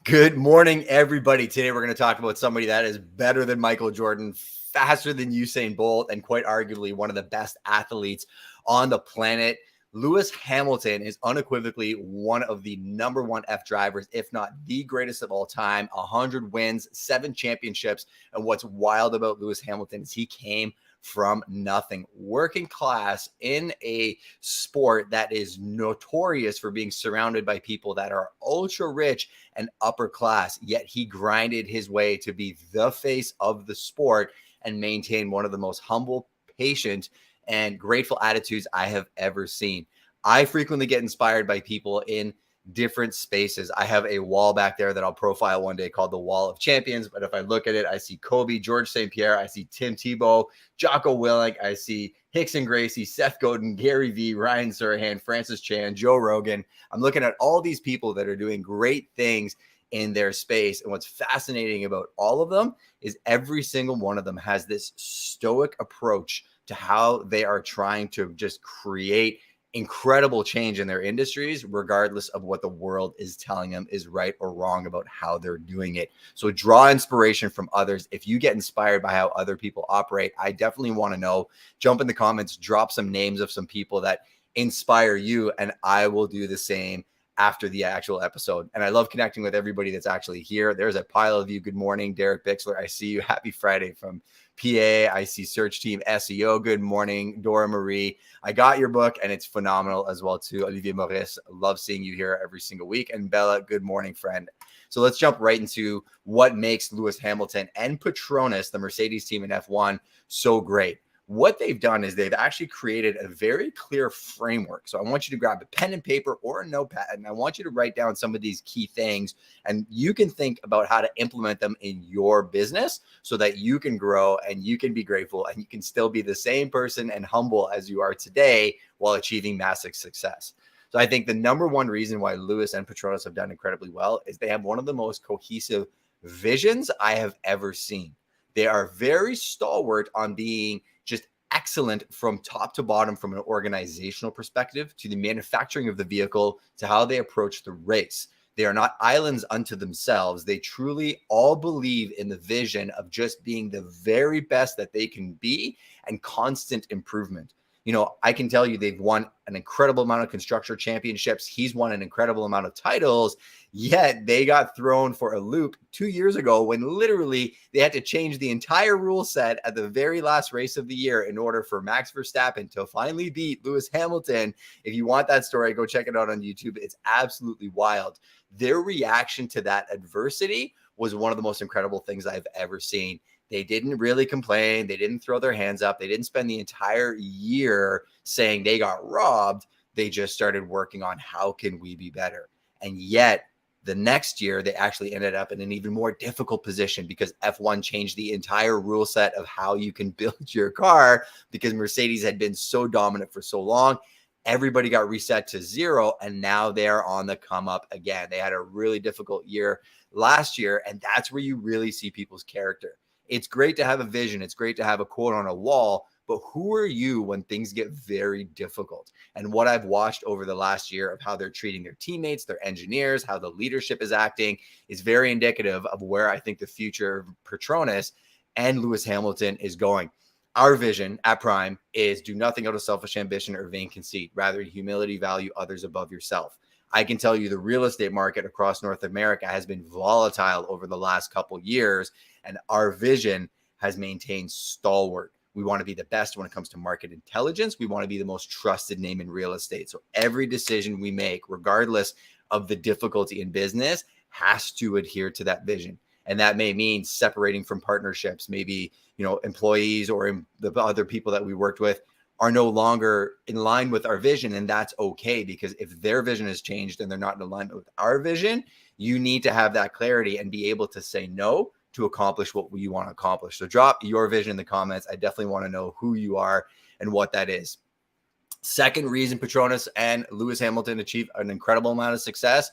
Good morning, everybody. Today we're going to talk about somebody that is better than Michael Jordan, faster than Usain Bolt, and quite arguably one of the best athletes on the planet. Lewis Hamilton is unequivocally one of the number one F drivers, if not the greatest of all time. 100 wins, 7 championships. And what's wild about Lewis Hamilton is he came from nothing, working class in a sport that is notorious for being surrounded by people that are ultra rich and upper class. Yet he grinded his way to be the face of the sport and maintain one of the most humble, patient, and grateful attitudes I have ever seen. I frequently get inspired by people in different spaces. I have a wall back there that I'll profile one day called the Wall of Champions. But if I look at it, I see Kobe, George St. Pierre, I see Tim Tebow, Jocko Willink, I see Hickson Gracie, Seth Godin, Gary Vee, Ryan Serhant, Francis Chan, Joe Rogan. I'm looking at all these people that are doing great things in their space. And what's fascinating about all of them is every single one of them has this stoic approach to how they are trying to just create incredible change in their industries, regardless of what the world is telling them is right or wrong about how they're doing it. So draw inspiration from others. If you get inspired by how other people operate, I definitely want to know. Jump in the comments, drop some names of some people that inspire you, and I will do the same after the actual episode. And I love connecting with everybody that's actually here. There's a pile of you. Good morning, Derek Bixler. I see you. Happy Friday from PA. I see Search Team SEO. Good morning, Dora Marie. I got your book and it's phenomenal as well too. Olivier Maurice, love seeing you here every single week. And Bella, good morning, friend. So let's jump right into what makes Lewis Hamilton and Petronas, the Mercedes team in F1, so great. What they've done is they've actually created a very clear framework. So I want you to grab a pen and paper or a notepad, and I want you to write down some of these key things, and you can think about how to implement them in your business so that you can grow and you can be grateful and you can still be the same person and humble as you are today while achieving massive success. So I think the number one reason why Lewis and Petronas have done incredibly well is they have one of the most cohesive visions I have ever seen. They are very stalwart on being just excellent from top to bottom, from an organizational perspective to the manufacturing of the vehicle to how they approach the race. They are not islands unto themselves. They truly all believe in the vision of just being the very best that they can be and constant improvement. You know, I can tell you they've won an incredible amount of constructor championships. He's won an incredible amount of titles, yet they got thrown for a loop 2 years ago when literally they had to change the entire rule set at the very last race of the year in order for Max Verstappen to finally beat Lewis Hamilton. If you want that story, go check it out on YouTube. It's absolutely wild. Their reaction to that adversity was one of the most incredible things I've ever seen. They didn't really complain. They didn't throw their hands up. They didn't spend the entire year saying they got robbed. They just started working on how can we be better. And yet the next year, they actually ended up in an even more difficult position because F1 changed the entire rule set of how you can build your car because Mercedes had been so dominant for so long. Everybody got reset to zero, and now they're on the come up again. They had a really difficult year last year, and that's where you really see people's character. It's great to have a vision. It's great to have a quote on a wall, but who are you when things get very difficult? And what I've watched over the last year of how they're treating their teammates, their engineers, how the leadership is acting is very indicative of where I think the future of Petronas and Lewis Hamilton is going. Our vision at Prime is do nothing out of selfish ambition or vain conceit. Rather, humility, value others above yourself. I can tell you the real estate market across North America has been volatile over the last couple years, and our vision has maintained stalwart. We want to be the best when it comes to market intelligence. We want to be the most trusted name in real estate. So every decision we make, regardless of the difficulty in business, has to adhere to that vision. And that may mean separating from partnerships. Maybe, employees or the other people that we worked with are no longer in line with our vision. And that's okay, because if their vision has changed and they're not in alignment with our vision, you need to have that clarity and be able to say no to accomplish what you want to accomplish. So drop your vision in the comments. I definitely want to know who you are and what that is. Second reason Petronas and Lewis Hamilton achieve an incredible amount of success,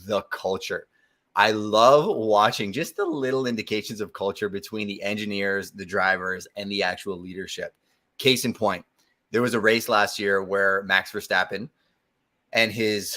the culture. I love watching just the little indications of culture between the engineers, the drivers, and the actual leadership. Case in point, there was a race last year where Max Verstappen and his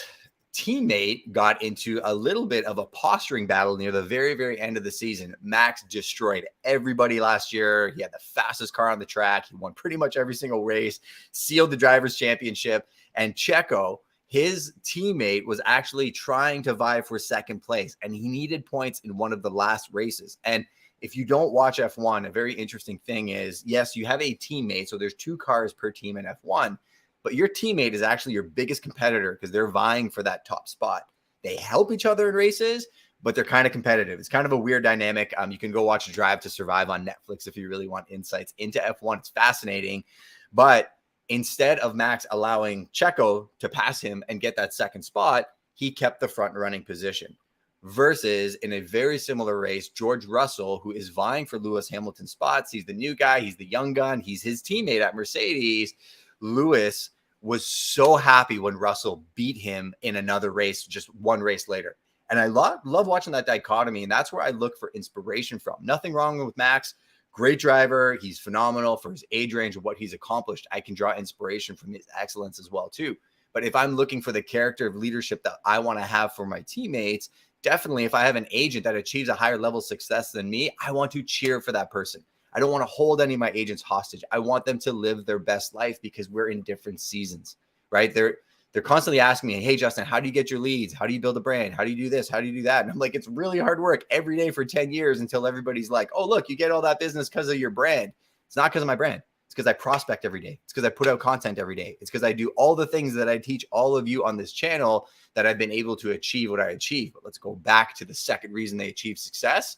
teammate got into a little bit of a posturing battle near the very, very end of the season. Max destroyed everybody last year. He had the fastest car on the track. He won pretty much every single race, sealed the Drivers' Championship. And Checo, his teammate, was actually trying to vie for second place, and he needed points in one of the last races. And if you don't watch F1, a very interesting thing is, yes, you have a teammate. So there's 2 cars per team in F1. But your teammate is actually your biggest competitor because they're vying for that top spot. They help each other in races, but they're kind of competitive. It's kind of a weird dynamic. You can go watch Drive to Survive on Netflix if you really want insights into F1. It's fascinating. But instead of Max allowing Checo to pass him and get that second spot, he kept the front running position. Versus in a very similar race, George Russell, who is vying for Lewis Hamilton spots. He's the new guy. He's the young gun. He's his teammate at Mercedes. Lewis was so happy when Russell beat him in another race, just one race later. And I love watching that dichotomy. And that's where I look for inspiration from. Nothing wrong with Max. Great driver. He's phenomenal for his age range of what he's accomplished. I can draw inspiration from his excellence as well, too. But if I'm looking for the character of leadership that I want to have for my teammates, definitely if I have an agent that achieves a higher level of success than me, I want to cheer for that person. I don't want to hold any of my agents hostage. I want them to live their best life because we're in different seasons, right? They're constantly asking me, hey, Justin, how do you get your leads? How do you build a brand? How do you do this? How do you do that? And I'm like, it's really hard work every day for 10 years until everybody's like, oh, look, you get all that business because of your brand. It's not because of my brand. It's because I prospect every day. It's because I put out content every day. It's because I do all the things that I teach all of you on this channel that I've been able to achieve what I achieve. But let's go back to the second reason they achieve success.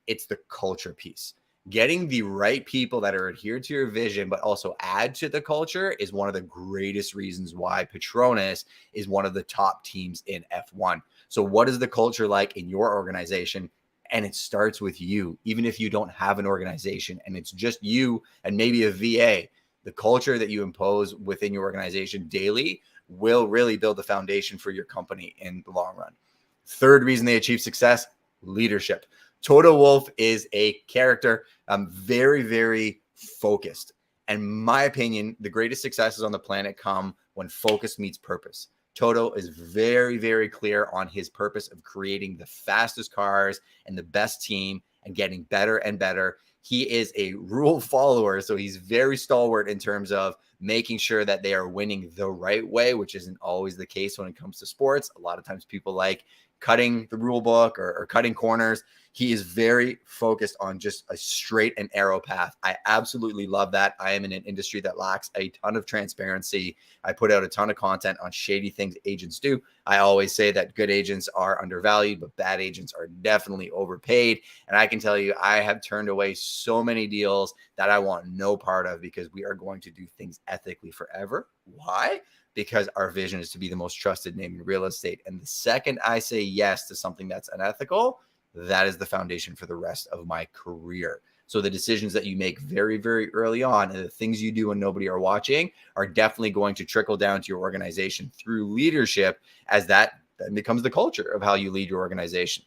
It's the culture piece. Getting the right people that are adhered to your vision, but also add to the culture is one of the greatest reasons why Petronas is one of the top teams in F1. So what is the culture like in your organization? And it starts with you, even if you don't have an organization and it's just you and maybe a VA. The culture that you impose within your organization daily will really build the foundation for your company in the long run. Third reason they achieve success, leadership. Toto Wolff is a character, very, very focused. And in my opinion, the greatest successes on the planet come when focus meets purpose. Toto is very, very clear on his purpose of creating the fastest cars and the best team and getting better and better. He is a rule follower, so he's very stalwart in terms of making sure that they are winning the right way, which isn't always the case when it comes to sports. A lot of times people like cutting the rule book or cutting corners. He is very focused on just a straight and arrow path. I absolutely love that. I am in an industry that lacks a ton of transparency. I put out a ton of content on shady things agents do. I always say that good agents are undervalued, but bad agents are definitely overpaid. And I can tell you, I have turned away so many deals that I want no part of because we are going to do things ethically forever. Why? Because our vision is to be the most trusted name in real estate. And the second I say yes to something that's unethical, that is the foundation for the rest of my career. So the decisions that you make very, very early on and the things you do when nobody are watching are definitely going to trickle down to your organization through leadership as that becomes the culture of how you lead your organization.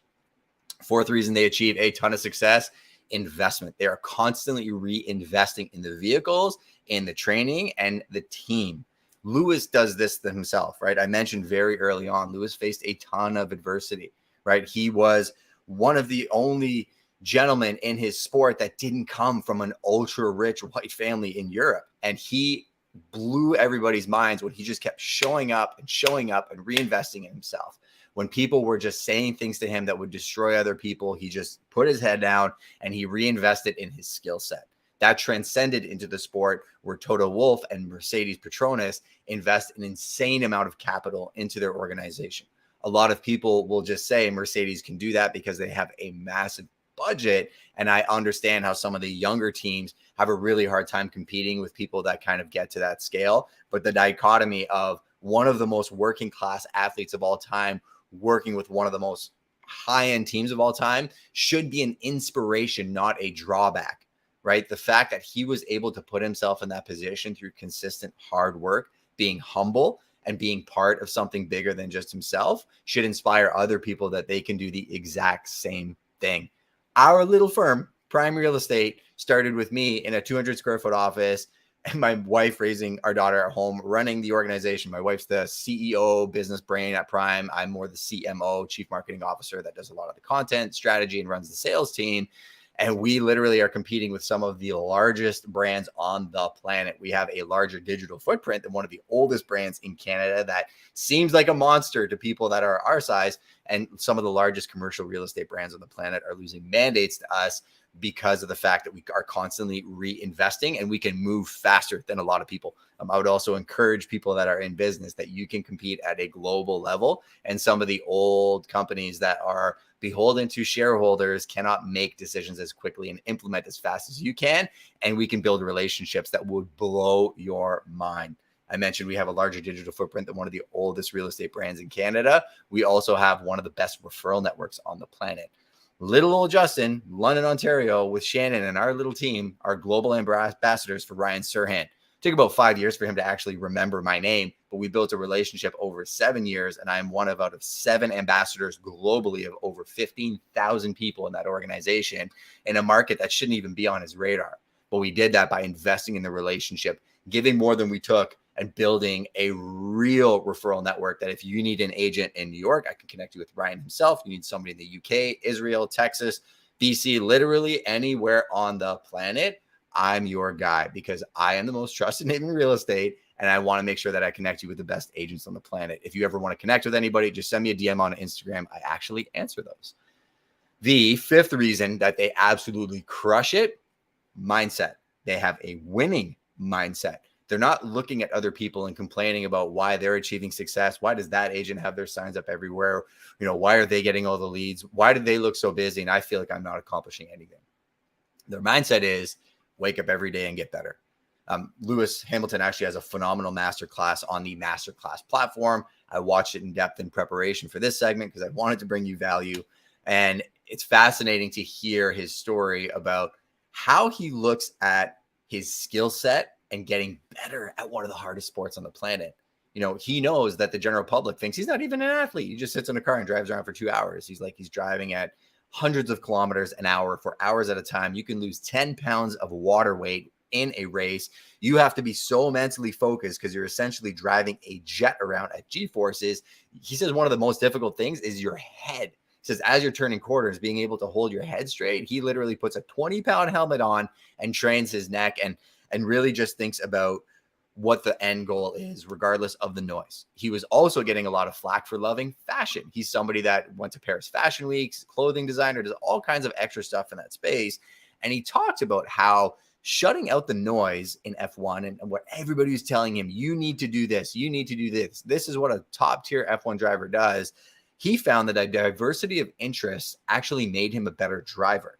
Fourth reason they achieve a ton of success, investment. They are constantly reinvesting in the vehicles, in the training, and the team. Lewis does this himself, right? I mentioned very early on, Lewis faced a ton of adversity, right? He was one of the only gentlemen in his sport that didn't come from an ultra rich white family in Europe. And he blew everybody's minds when he just kept showing up and reinvesting in himself. When people were just saying things to him that would destroy other people, he just put his head down and he reinvested in his skill set. That transcended into the sport where Toto Wolff and Mercedes Petronas invest an insane amount of capital into their organization. A lot of people will just say Mercedes can do that because they have a massive budget. And I understand how some of the younger teams have a really hard time competing with people that kind of get to that scale. But the dichotomy of one of the most working class athletes of all time working with one of the most high-end teams of all time should be an inspiration, not a drawback, right? The fact that he was able to put himself in that position through consistent hard work, being humble, and being part of something bigger than just himself should inspire other people that they can do the exact same thing. Our little firm, Prime Real Estate, started with me in a 200 square foot office and my wife raising our daughter at home, running the organization. My wife's the CEO, business brain at Prime. I'm more the CMO, chief marketing officer, that does a lot of the content strategy and runs the sales team. And we literally are competing with some of the largest brands on the planet. We have a larger digital footprint than one of the oldest brands in Canada that seems like a monster to people that are our size. And some of the largest commercial real estate brands on the planet are losing mandates to us because of the fact that we are constantly reinvesting and we can move faster than a lot of people. I would also encourage people that are in business that you can compete at a global level. And some of the old companies that are beholden to shareholders cannot make decisions as quickly and implement as fast as you can. And we can build relationships that would blow your mind. I mentioned we have a larger digital footprint than one of the oldest real estate brands in Canada. We also have one of the best referral networks on the planet. Little old Justin, London, Ontario, with Shannon and our little team, are global ambassadors for Ryan Serhant. It took about 5 years for him to actually remember my name, but we built a relationship over 7 years, and I'm one of out of 7 ambassadors globally of over 15,000 people in that organization in a market that shouldn't even be on his radar. But we did that by investing in the relationship, giving more than we took, and building a real referral network that if you need an agent in New York, I can connect you with Ryan himself. You need somebody in the UK, Israel, Texas, BC, literally anywhere on the planet, I'm your guy because I am the most trusted name in real estate. And I want to make sure that I connect you with the best agents on the planet. If you ever want to connect with anybody, just send me a DM on Instagram. I actually answer those. The fifth reason that they absolutely crush it, mindset. They have a winning mindset. They're not looking at other people and complaining about why they're achieving success. Why does that agent have their signs up everywhere? Why are they getting all the leads? Why do they look so busy? And I feel like I'm not accomplishing anything. Their mindset is wake up every day and get better. Lewis Hamilton actually has a phenomenal masterclass on the masterclass platform. I watched it in depth in preparation for this segment because I wanted to bring you value. And it's fascinating to hear his story about how he looks at his skill set and getting better at one of the hardest sports on the planet. He knows that the general public thinks he's not even an athlete. He just sits in a car and drives around for 2 hours. He's driving at hundreds of kilometers an hour for hours at a time. You can lose 10 pounds of water weight in a race. You have to be so mentally focused because you're essentially driving a jet around at G-forces. He says one of the most difficult things is your head. He says as you're turning corners, being able to hold your head straight, he literally puts a 20-pound helmet on and trains his neck and really just thinks about what the end goal is, regardless of the noise. He was also getting a lot of flack for loving fashion. He's somebody that went to Paris Fashion Weeks, clothing designer, does all kinds of extra stuff in that space. And he talked about how shutting out the noise in F1 and what everybody was telling him, you need to do this, you need to do this. This is what a top tier F1 driver does. He found that a diversity of interests actually made him a better driver.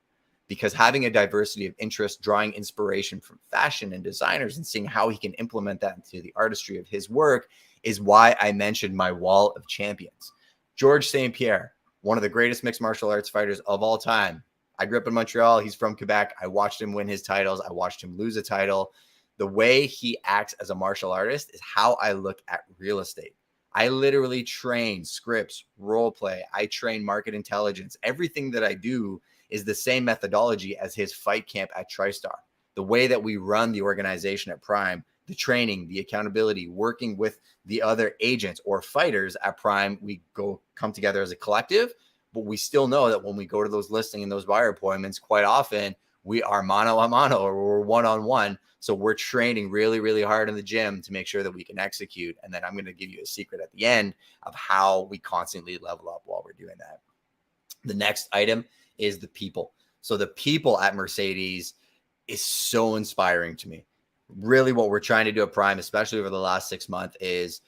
Because having a diversity of interest, drawing inspiration from fashion and designers and seeing how he can implement that into the artistry of his work is why I mentioned my wall of champions. George St. Pierre, one of the greatest mixed martial arts fighters of all time. I grew up in Montreal. He's from Quebec. I watched him win his titles. I watched him lose a title. The way he acts as a martial artist is how I look at real estate. I literally train scripts, role play. I train market intelligence. Everything that I do is the same methodology as his fight camp at TriStar. The way that we run the organization at Prime, the training, the accountability, working with the other agents or fighters at Prime, we come together as a collective, but we still know that when we go to those listing and those buyer appointments, quite often we are mano a mano or we're one-on-one. So we're training really, really hard in the gym to make sure that we can execute. And then I'm going to give you a secret at the end of how we constantly level up while we're doing that. The next item is the people. So the people at Mercedes is so inspiring to me. Really what we're trying to do at Prime, especially over the last 6 months, is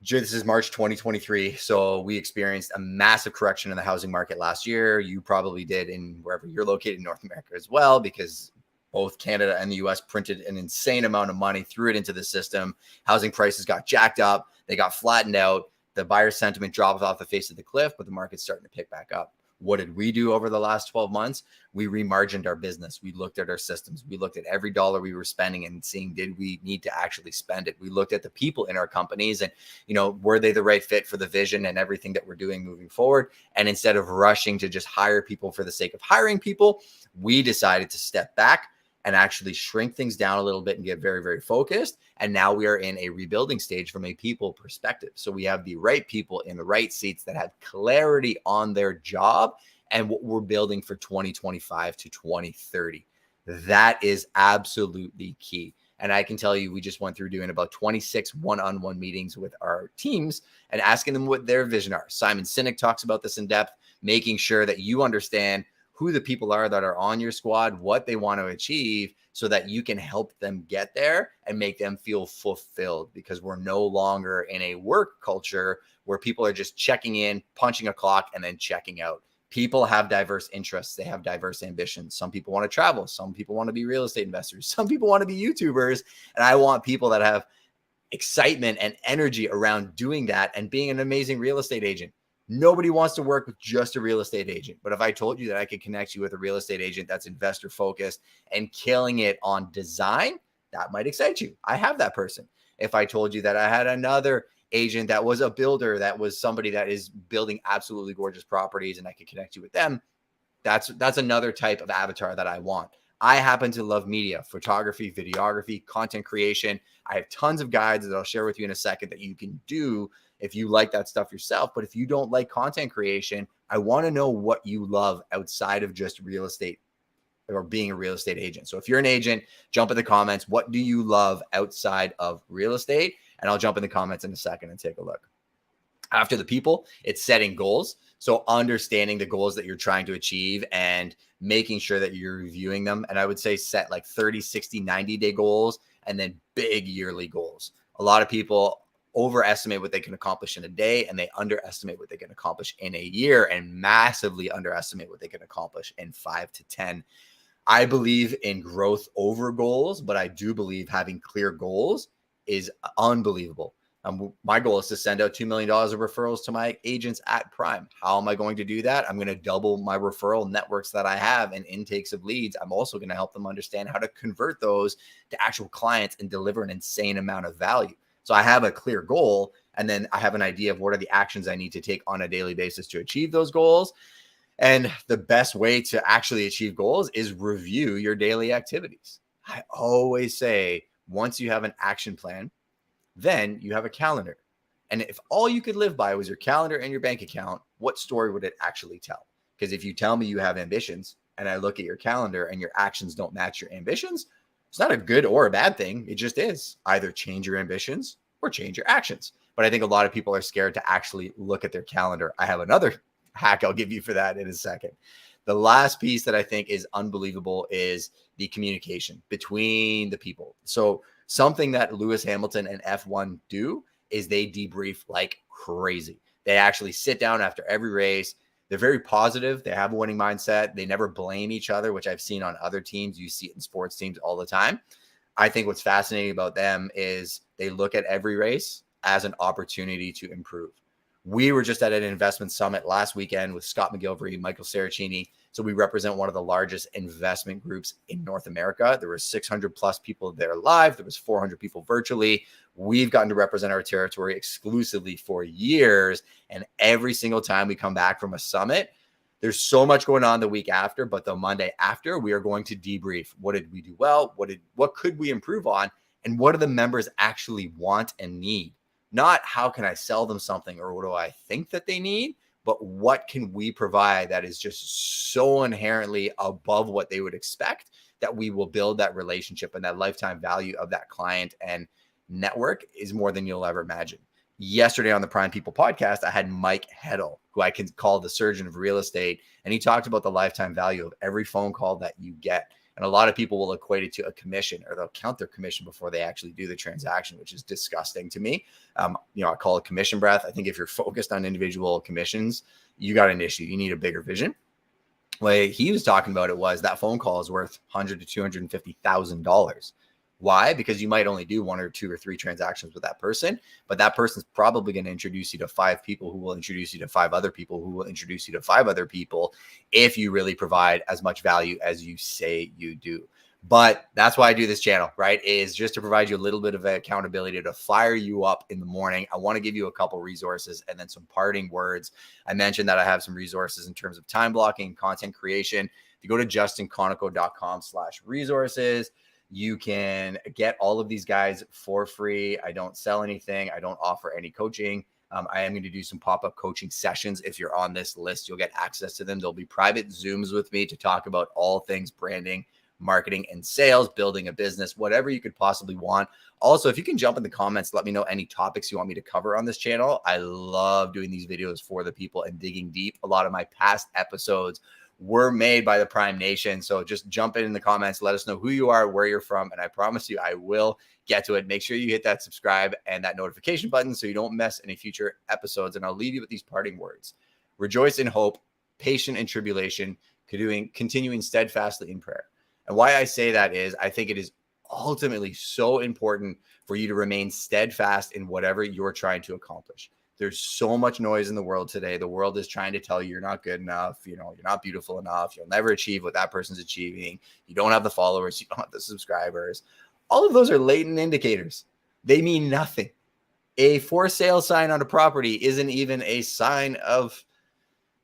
this is March 2023. So we experienced a massive correction in the housing market last year. You probably did in wherever you're located in North America as well, because both Canada and the US printed an insane amount of money, threw it into the system. Housing prices got jacked up. They got flattened out. The buyer sentiment dropped off the face of the cliff, but the market's starting to pick back up. What did we do over the last 12 months? We remargined our business. We looked at our systems. We looked at every dollar we were spending and seeing, did we need to actually spend it? We looked at the people in our companies and, were they the right fit for the vision and everything that we're doing moving forward? And instead of rushing to just hire people for the sake of hiring people, we decided to step back and actually shrink things down a little bit and get very, very focused. And now we are in a rebuilding stage from a people perspective. So we have the right people in the right seats that have clarity on their job and what we're building for 2025 to 2030. That is absolutely key. And I can tell you, we just went through doing about 26 one-on-one meetings with our teams and asking them what their vision are. Simon Sinek talks about this in depth, making sure that you understand who the people are that are on your squad, what they want to achieve, so that you can help them get there and make them feel fulfilled, because we're no longer in a work culture where people are just checking in, punching a clock, and then checking out. People have diverse interests. They have diverse ambitions. Some people want to travel. Some people want to be real estate investors. Some people want to be YouTubers. And I want people that have excitement and energy around doing that and being an amazing real estate agent. Nobody wants to work with just a real estate agent. But if I told you that I could connect you with a real estate agent that's investor focused and killing it on design, that might excite you. I have that person. If I told you that I had another agent that was a builder, that was somebody that is building absolutely gorgeous properties, and I could connect you with them, that's another type of avatar that I want. I happen to love media, photography, videography, content creation. I have tons of guides that I'll share with you in a second that you can do if you like that stuff yourself. But if you don't like content creation, I want to know what you love outside of just real estate or being a real estate agent. So if you're an agent, jump in the comments. What do you love outside of real estate? And I'll jump in the comments in a second and take a look. After the people, it's setting goals. So understanding the goals that you're trying to achieve and making sure that you're reviewing them. And I would say set like 30, 60, 90-day goals and then big yearly goals. A lot of people overestimate what they can accomplish in a day, and they underestimate what they can accomplish in a year, and massively underestimate what they can accomplish in 5 to 10. I believe in growth over goals, but I do believe having clear goals is unbelievable. My goal is to send out $2 million of referrals to my agents at Prime. How am I going to do that? I'm going to double my referral networks that I have and intakes of leads. I'm also going to help them understand how to convert those to actual clients and deliver an insane amount of value. So I have a clear goal, and then I have an idea of what are the actions I need to take on a daily basis to achieve those goals. And the best way to actually achieve goals is review your daily activities. I always say, once you have an action plan, then you have a calendar. And if all you could live by was your calendar and your bank account, what story would it actually tell? Because if you tell me you have ambitions and I look at your calendar and your actions don't match your ambitions, it's not a good or a bad thing. It just is. Either change your ambitions or change your actions. But I think a lot of people are scared to actually look at their calendar. I have another hack I'll give you for that in a second. The last piece that I think is unbelievable is the communication between the people. So something that Lewis Hamilton and F1 do is they debrief like crazy. They actually sit down after every race. They're very positive. They have a winning mindset. They never blame each other, which I've seen on other teams. You see it in sports teams all the time. I think what's fascinating about them is they look at every race as an opportunity to improve. We were just at an investment summit last weekend with Scott McGilvery, Michael Saracini. So we represent one of the largest investment groups in North America. There were 600 plus people there live. There was 400 people virtually. We've gotten to represent our territory exclusively for years. And every single time we come back from a summit, there's so much going on the week after, but the Monday after, we are going to debrief. What did we do well? What could we improve on? And what do the members actually want and need? Not how can I sell them something or what do I think that they need, but what can we provide that is just so inherently above what they would expect that we will build that relationship, and that lifetime value of that client and network is more than you'll ever imagine. Yesterday on the Prime People podcast, I had Mike Heddle, who I can call the surgeon of real estate. And he talked about the lifetime value of every phone call that you get. And a lot of people will equate it to a commission, or they'll count their commission before they actually do the transaction, which is disgusting to me. I call it commission breath. I think if you're focused on individual commissions, you got an issue. You need a bigger vision. What he was talking about it was that phone call is worth $100,000 to $250,000. Why? Because you might only do 1 or 2 or 3 transactions with that person, but that person's probably going to introduce you to 5 people who will introduce you to 5 other people who will introduce you to 5 other people if you really provide as much value as you say you do. But that's why I do this channel, right? Is just to provide you a little bit of accountability to fire you up in the morning. I want to give you a couple resources and then some parting words. I mentioned that I have some resources in terms of time blocking, content creation. If you go to justinkonikow.com/resources, you can get all of these guys for free. I don't sell anything. I don't offer any coaching. I am going to do some pop-up coaching sessions. If you're on this list, you'll get access to them. There'll be private Zooms with me to talk about all things branding, marketing, and sales, building a business, whatever you could possibly want. Also, if you can jump in the comments, let me know any topics you want me to cover on this channel. I love doing these videos for the people and digging deep. A lot of my past episodes were made by the Prime Nation. So just jump in the comments, let us know who you are, where you're from, and I promise you I will get to it. Make sure you hit that subscribe and that notification button so you don't miss any future episodes. And I'll leave you with these parting words. Rejoice in hope, patient in tribulation, continuing steadfastly in prayer. And why I say that is I think it is ultimately so important for you to remain steadfast in whatever you're trying to accomplish. There's so much noise in the world today. The world is trying to tell you you're not good enough. You're not beautiful enough. You'll never achieve what that person's achieving. You don't have the followers. You don't have the subscribers. All of those are latent indicators. They mean nothing. A for sale sign on a property isn't even a sign of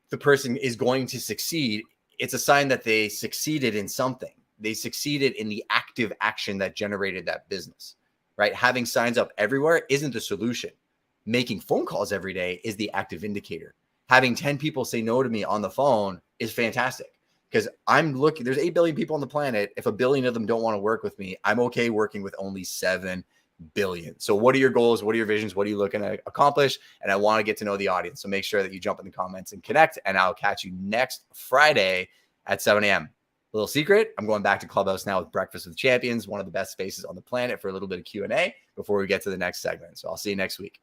the person is going to succeed. It's a sign that they succeeded in something. They succeeded in the active action that generated that business, right? Having signs up everywhere isn't the solution. Making phone calls every day is the active indicator. Having 10 people say no to me on the phone is fantastic because there's 8 billion people on the planet. If 1 billion of them don't want to work with me, I'm okay working with only 7 billion. So what are your goals? What are your visions? What are you looking to accomplish? And I want to get to know the audience. So make sure that you jump in the comments and connect. And I'll catch you next Friday at 7 a.m. Little secret, I'm going back to Clubhouse now with Breakfast with Champions, one of the best spaces on the planet, for a little bit of Q&A before we get to the next segment. So I'll see you next week.